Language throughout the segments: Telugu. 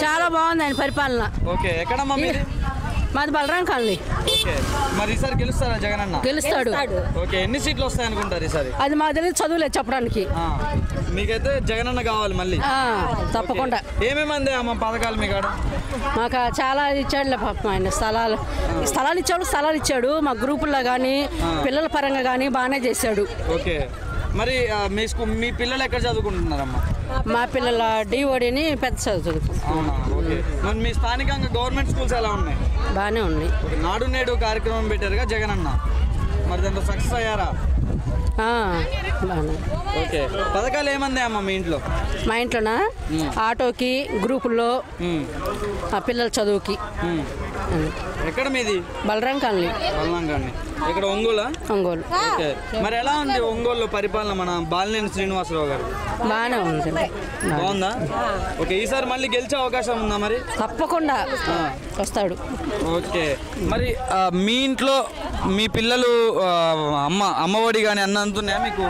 చాలా బాగుంది ఆయన పరిపాలన. ఓకే, ఎక్కడమ్మా మీది? మాది బలరాం కాలనీ. ఓకే, మరి ఈసారి గెలుస్తారా జగన్ అన్న? గెలుస్తాడు. ఓకే, ఎన్ని సీట్లు వస్తాయి అనుకుంటారు ఈసారి? అది మాకు తెలియదు, చదువులేదు చెప్పడానికి. మీకైతే జగన్ అన్న కావాలి మళ్ళీ? తప్పకుండా. ఏమేమి అందే అమ్మ పథకాలు మీ కాడ? మాకు చాలా ఇచ్చాడులే పాపం ఆయన. స్థలాలు ఇచ్చాడు మా గ్రూపుల్లో కానీ పిల్లల పరంగా కానీ బాగానే చేశాడు. ఓకే, మరి మీ పిల్లలు ఎక్కడ చదువుకుంటున్నారమ్మా? మా పిల్లల డిఓడిని పెద్ద చదువుకుంటున్నారు. అవునా? ఓకే, మరి మీ స్థానికంగా గవర్నమెంట్ స్కూల్స్ ఎలా ఉన్నాయి? బాగానే ఉన్నాయి. నాడు నేడు కార్యక్రమం పెట్టారుగా జగన్ అన్న, మరి దాంట్లో సక్సెస్ అయ్యారా? బాగానే. ఓకే, పథకాలు ఏమంది అమ్మ మీ ఇంట్లో? మా ఇంట్లోనా ఆటోకి, గ్రూపుల్లో, పిల్లల చదువుకి. ఎక్కడ మీది? బలరాం కాలనీ. బలరాం కాలనీ. ఇక్కడ ఒంగోలు. ఓకే, మరి ఎలా ఉంది ఒంగోలు పరిపాలన మన బాలినేని శ్రీనివాసరావు గారు? బాగానే ఉంది. బాగుందా? ఓకే, ఈసారి మళ్ళీ గెలిచే అవకాశం ఉందా మరి? తప్పకుండా వస్తాడు. ఓకే, మరి మీ ఇంట్లో మీ పిల్లలు అమ్మఒడి కానీ అన్న అందుతున్నాయా మీకు?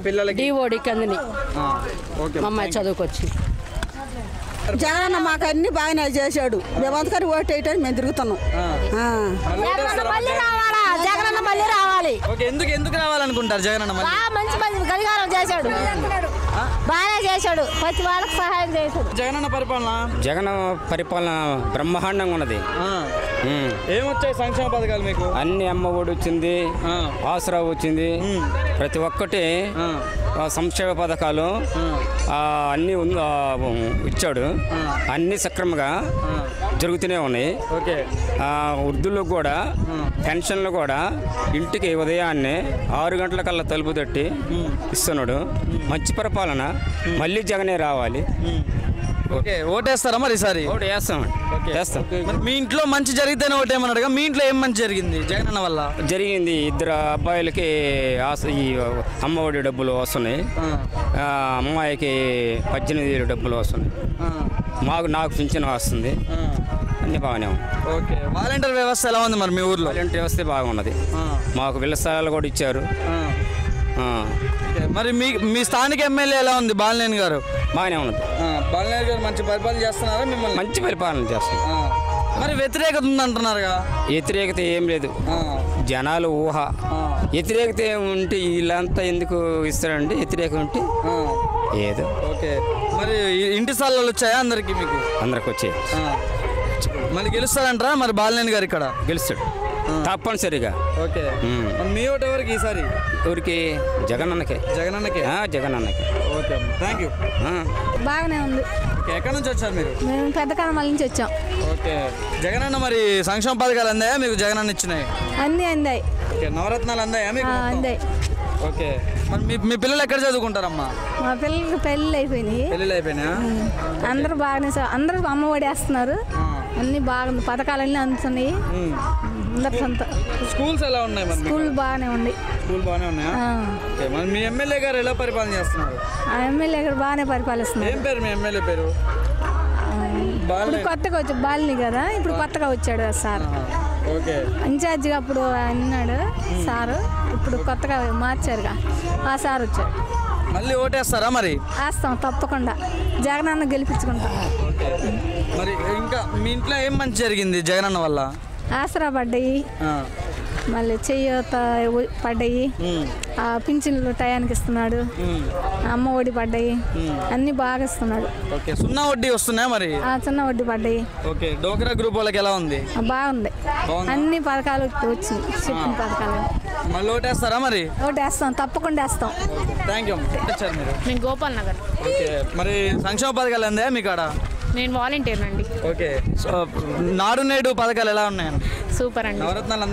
పిల్లలకి డిఓడికి అందని మా అమ్మాయి చదువుకొచ్చి. జగన్ మాకు అన్ని బాగానే చేశాడు. మేమంతకని ఓటు వేయటానికి మేము తిరుగుతున్నాం. జగన్ మళ్ళీ రావాలి. ఎందుకు రావాలనుకుంటారు జగన్ అన్న? మంచి గడిగారం చేశాడు, బాగానే చేశాడు, ప్రతి వాళ్ళకి సహాయం చేశాడు. జగన్ పరిపాలన బ్రహ్మాండంగా ఉన్నది. ఏమొచ్చాయి సంక్షేమ పథకాలు మీకు? అన్ని అమ్మఒడి వచ్చింది, ఆసరా వచ్చింది, ప్రతి ఒక్కటి సంక్షేమ పథకాలు అన్నీ ఇచ్చాడు. అన్ని సక్రమంగా జరుగుతూనే ఉన్నాయి. వృద్ధులకు కూడా పెన్షన్లు కూడా ఇంటికి ఉదయాన్నే 6 గంటలకల్లా తలుపు తట్టి ఇస్తున్నాడు. మంచి పరిపాలన. మళ్ళీ జగనే రావాలి. ఓకే, ఓటేస్తారా మరి ఈసారి? ఓటు వేస్తాం. మీ ఇంట్లో మంచి జరిగితేనే ఓటేమన్నాడుగా, మీ ఇంట్లో ఏం మంచి జరిగింది జగన్ అన్న వల్ల? జరిగింది. 2 అబ్బాయిలకి ఈ అమ్మఒడి డబ్బులు వస్తున్నాయి, అమ్మాయికి 18,000 డబ్బులు వస్తున్నాయి, నాకు పింఛన్ వస్తుంది. అన్ని బాగానే ఉంది. ఓకే, వాలంటీర్ వ్యవస్థ ఎలా ఉంది మరి మీ ఊర్లో? వాలంటీర్ వ్యవస్థ బాగున్నది. మాకు ఇళ్ల స్థలాలు కూడా ఇచ్చారు. మరి మీ స్థానిక ఎమ్మెల్యే ఎలా ఉంది? బాలినేని గారు బాగానే ఉన్నది. బాలినేని గారు మంచి పరిపాలన చేస్తున్నారా? మిమ్మల్ని మంచి పరిపాలన చేస్తున్నారు. మరి వ్యతిరేకత ఉందంటున్నారుగా? వ్యతిరేకత ఏం లేదు, జనాలు ఊహ. వ్యతిరేకత ఉంటే వీళ్ళంతా ఎందుకు ఇస్తారండి? వ్యతిరేకత ఉంటే ఏదో. ఓకే, మరి ఇంటి స్థలాలు వచ్చాయా అందరికి? మీకు అందరికి వచ్చాయి. మరి గెలుస్తారంటారా మరి బాలినేని గారు? ఇక్కడ గెలుస్తాడు తప్పనిసరిగా. ఓకే, మీ ఓటు ఎవరికి ఈసారి? ఎవరికి? జగన్ అన్నకే. జగన్ అన్నకే. Okay, thank you. బాగానే ఉంది. ఎక్కడి నుంచి వచ్చారు మీరు? మేము పెద్ద కాలమల నుంచి వచ్చాం. ఓకే, జగన్ అన్న మరి సంక్షేమ పథకాలు అందాయా మీకు? జగన్ అన్న ఇచ్చినాయి అన్నీ అందాయి. ఓకే, నవరత్నాలు అందాయా మీకు? అందాయి. ఓకే, మరి మీ పిల్లలు ఎక్కడ చదువుకుంటారమ్మా? మా పిల్లలకి పెళ్ళిళ్ళు అయిపోయినాయి. పెళ్ళిళ్ళు అయిపోయినాయా? అందరూ బాగానే అందరూ అమ్మఒడి వేస్తున్నారు. అన్ని బాగుంది, పథకాలన్నీ అందుతున్నాయి. అందరు స్కూల్స్ ఎలా ఉన్నాయి? స్కూల్ బాగానే ఉంది. స్కూల్ బాగానే ఉన్నాయా? మరి మీ ఎమ్మెల్యే గారు ఎలా పరిపాలన చేస్తున్నారు? ఆ ఎమ్మెల్యే గారు బాగానే పరిపాలిస్తున్నారు. ఏం పేరు మీ ఎమ్మెల్యే పేరు? కొత్తగా వచ్చి బాలిని కదా, ఇప్పుడు కొత్తగా వచ్చాడు సార్. ఓకే, ఇన్ఛార్జిగా అప్పుడు అన్నాడు సారు, ఇప్పుడు కొత్తగా మార్చారుగా ఆ సార్ వచ్చాడు. మళ్ళీ ఓటేస్తారా మరి? వేస్తాం తప్పకుండా. జగన్ అన్న గెలిపించుకుంటాం. మరి ఇంకా మీ ఇంట్లో ఏం మంచి జరిగింది జగన్ అన్న వల్ల? ఆసరా పడ్డాయి, మళ్ళీ చెయ్యత పడ్డాయి, పింఛన్లు టయానికి ఇస్తున్నాడు, అమ్మ ఒడి పడ్డాయి, అన్ని బాగా ఇస్తున్నాడు. ఓకే, సున్నా వడ్డీ వస్తున్నాయా మరి? చిన్న వడ్డీ పడ్డాయి. ఓకే, డోక్రా గ్రూప్ వాళ్ళకి ఎలా ఉంది? బాగుంది. అన్ని పథకాలు వచ్చినాయి, చెప్పిన పథకాలు. మళ్ళీ ఓటేస్తారా మరి? ఓటేస్తాం తప్పకుండా వేస్తాం. Thank you. వచ్చారు మీరు? నేను గోపాల్ నగర్. ఓకే, మరి సంక్షేమ పథకాలు అందా మీ కాడ? నేను వాలంటీర్ అండి. ఓకే, నాడు నేడు పథకాలు ఎలా ఉన్నాయండి? సూపర్ అండి. నవరత్నాలు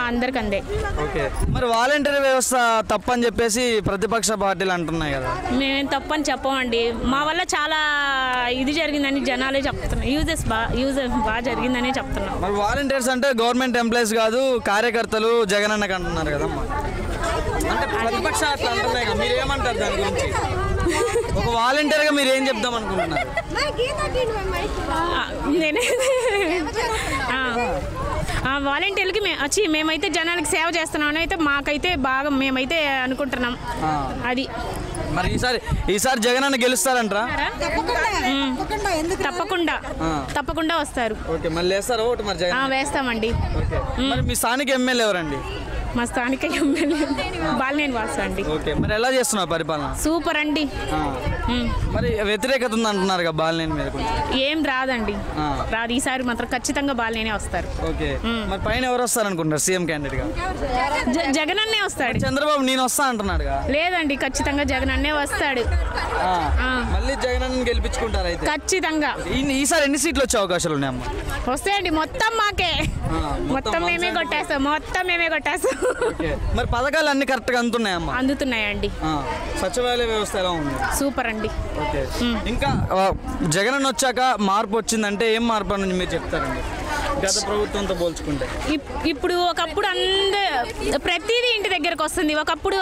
అందరికి అందే. ఓకే, మరి వాలంటీర్ వ్యవస్థ తప్పని చెప్పేసి ప్రతిపక్ష పార్టీలు అంటున్నాయి కదా? మేమేం తప్పని చెప్పమండి. మా వల్ల చాలా ఇది జరిగిందని జనాలే చెప్తున్నాం. యూజెస్ బాగా జరిగిందనే చెప్తున్నాం. మరి వాలంటీర్స్ అంటే గవర్నమెంట్ ఎంప్లాయీస్ కాదు, కార్యకర్తలు జగన్ అన్నకి అంటున్నారు కదమ్మా. అంటే ప్రతిపక్ష అట్లా అంటున్నాయి కదా, మీరు ఏమంటారు దాని గురించి? ఒక వాలంటీర్గా మీరు ఏం చెప్దాం అనుకుంటున్నారు? వాలంటీర్లకి మేమైతే జనానికి సేవ చేస్తున్నాం అయితే మాకైతే బాగా మేమైతే అనుకుంటున్నాం. అది మరి ఈసారి జగన్ అన్న గెలుస్తారంటారా? తప్పకుండా వస్తారు. ఓకే, మళ్ళీ వేస్తారా ఓటు మరి జగన్? వేస్తామండి. ఓకే, మరి మీ స్థానిక ఎమ్మెల్యే ఎవరండి? మా స్థానిక ఎమ్మెల్యే బాలినేని వాసు అండి. ఓకే, మరి ఎలా చేస్తున్నారు పరిపాలన? సూపర్ అండి. మరి వ్యతిరేకత ఉంది అంటున్నారు కదా బాలినేని మీద కొంచెం? ఏం రాదండి, రాదు. ఈసారి మాత్రం ఖచ్చితంగా బాలినేనే వస్తారు. ఓకే, మరి పైన ఎవరు వస్తారు అనుకుంటారు సీఎం క్యాండిడేట్ గా? జగన్ అన్నే వస్తాడు. చంద్రబాబు నేను వస్తా అంటున్నాడు. లేదండి, ఖచ్చితంగా జగన్ అన్నే వస్తాడు. మళ్ళీ జగన్ అన్న గెలిపించుకుంటారు అయితే? ఖచ్చితంగా. ఈసారి ఎన్ని సీట్లు వచ్చే అవకాశాలు ఉన్నాయమ్మా? వస్తాయండి, మొత్తం మాకే. మొత్తం మేమే కొట్టేస్తాం. మరి పథకాలు అన్ని కరెక్ట్ గా అందుతున్నాయమ్మా? అందుతున్నాయండి. సచివాలయ వ్యవస్థ ఎలా ఉంది? సూపర్ అండి. ఓకే, ఇంకా జగన్ అన్న వచ్చాక మార్పు వచ్చిందంటే ఏం మార్పు అని మీరు చెప్తారండి గత ప్రభుత్వంతో పోల్చుకుంటే? ఇప్పుడు ఒకప్పుడు ప్రతిదీ ఇంటి దగ్గరకు వస్తుంది. ఒకప్పుడు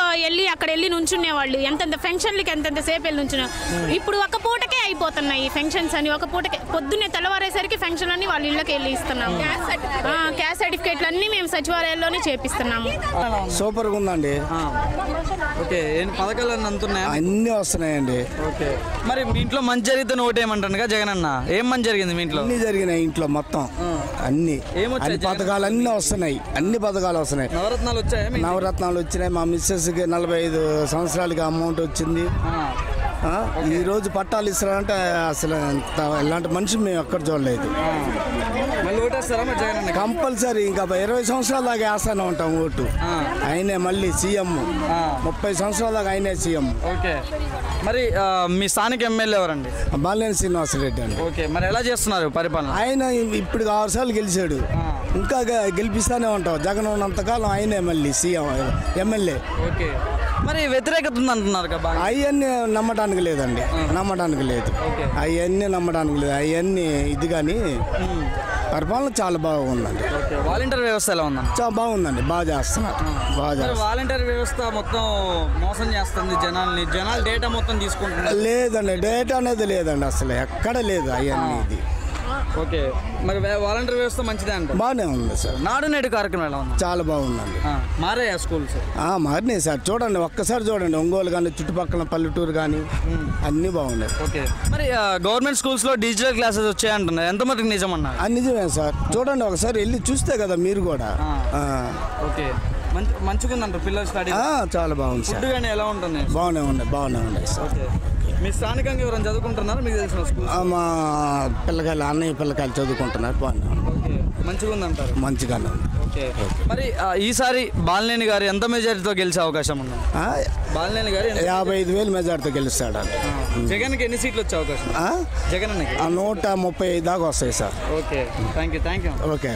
అక్కడ వెళ్ళి నుంచునేవాళ్ళు, ఎంతెంత ఫంక్షన్లకి ఎంతెంత సేపు వెళ్ళి నుంచున్నా. ఇప్పుడు ఒక పూటకే అయిపోతున్నాయి ఫంక్షన్స్ అని. ఒక పూటకే పొద్దున్నే తెల్లవారేసరికి ఫంక్షన్ అన్ని వాళ్ళ ఇళ్ళకి వెళ్ళి ఇస్తున్నాము. క్యాస్ట్ సర్టిఫికేట్లు అన్ని మేము సచివాలయాల్లోనే చేపిస్తున్నాము. సూపర్ గా ఉందండి. ఓకే, పథకాలు అన్నీ అందుతున్నాయా? అన్ని వస్తున్నాయండి. ఓకే, మరి మీ ఇంట్లో మంచి జరిగితే ఓటేయమంటాను జగన్ అన్న. ఏం మంచి జరిగింది మీ ఇంట్లో? అన్ని జరిగినాయి ఇంట్లో మొత్తం. అన్ని పథకాలు అన్నీ వస్తున్నాయి. అన్ని పథకాలు వస్తున్నాయి. నవరత్నాలు వచ్చాయి? నవరత్నాలు వచ్చినాయి. మా మిస్సెస్కి 45 సంవత్సరాలకి అమౌంట్ వచ్చింది. ఈ రోజు పట్టాలు ఇస్తారంటే అసలు ఇలాంటి మనిషి మేము ఎక్కడ చూడలేదు. కంపల్సరీ ఇంకా 20 సంవత్సరాల దాకా వేస్తానే ఉంటాం ఓటు. ఆయనే మళ్ళీ సీఎం. 30 సంవత్సరాల దాకా ఆయనే సీఎం. ఓకే, మరి మీ స్థానిక ఎమ్మెల్యే ఎవరండి? బాలినేని శ్రీనివాసరెడ్డి అండి. ఓకే, మరి ఎలా చేస్తున్నారు పరిపాలన? ఆయన ఇప్పుడు 6 సార్లు గెలిచాడు. ఇంకా గెలిపిస్తానే ఉంటాం. జగన్ ఉన్నంతకాలం ఆయనే మళ్ళీ సీఎం ఎమ్మెల్యే. ఓకే, మరి వ్యతిరేకత ఉంది అంటున్నారు కదా? అవన్నీ నమ్మడానికి లేదండి. నమ్మడానికి లేదు. అవన్నీ నమ్మడానికి లేదు. అవన్నీ ఇది కానీ పరిపాలన చాలా బాగుందండి. వాలంటీర్ వ్యవస్థ ఎలా ఉందండి? చాలా బాగుందండి. బాగా చేస్తున్నారు. వాలంటీర్ వ్యవస్థ మొత్తం మోసం చేస్తుంది జనాల్ని. జనాలు డేటా మొత్తం తీసుకుంటున్నారు. లేదండి, డేటా అనేది లేదండి అసలు ఎక్కడ లేదు అవన్నీ. ఇది ఓకే, మరి వాలంటీర్ వ్యవస్థ మంచిదే అంట? బాగానే ఉంది సార్. నాడు నేడు కార్యక్రమం ఎలా ఉంది? చాలా బాగుందండి. మారాయా స్కూల్స్? మారినాయి సార్. చూడండి, ఒక్కసారి చూడండి. ఒంగోలు కానీ చుట్టుపక్కల పల్లెటూరు కానీ అన్నీ బాగున్నాయి. ఓకే, మరి గవర్నమెంట్ స్కూల్స్ లో డిజిటల్ క్లాసెస్ వచ్చాయంటున్నారు, ఎంత మటుకు నిజం అన్నారు? నిజమే సార్. చూడండి, ఒకసారి వెళ్ళి చూస్తే కదా మీరు కూడా. ఓకే, మంచిగా ఉందంటారు పిల్లలు స్టడీ? చాలా బాగుంది సార్. ఫుడ్ కానీ ఎలా ఉంటుంది? బాగానే ఉన్నాయి సార్. ఓకే, మీ స్థానికంగా ఎవరైనా చదువుకుంటున్నారా మీకు తెలిసిన స్కూల్? మా పిల్లకాయలు అన్నయ్య పిల్లకాయలు చదువుకుంటున్నారు. బాగానే ఓకే, మంచిగా ఉందంటారు? మంచిగానే ఉంది. ఓకే, మరి ఈసారి బాలినేని గారు ఎంత మెజారిటీతో గెలిచే అవకాశం ఉంది? బాలినేని గారు 55,000 మెజార్టీతో గెలుస్తాడు. జగన్కి ఎన్ని సీట్లు వచ్చే అవకాశం? జగన్ 135 దాకా వస్తాయి sir. Okay, thank you. Okay.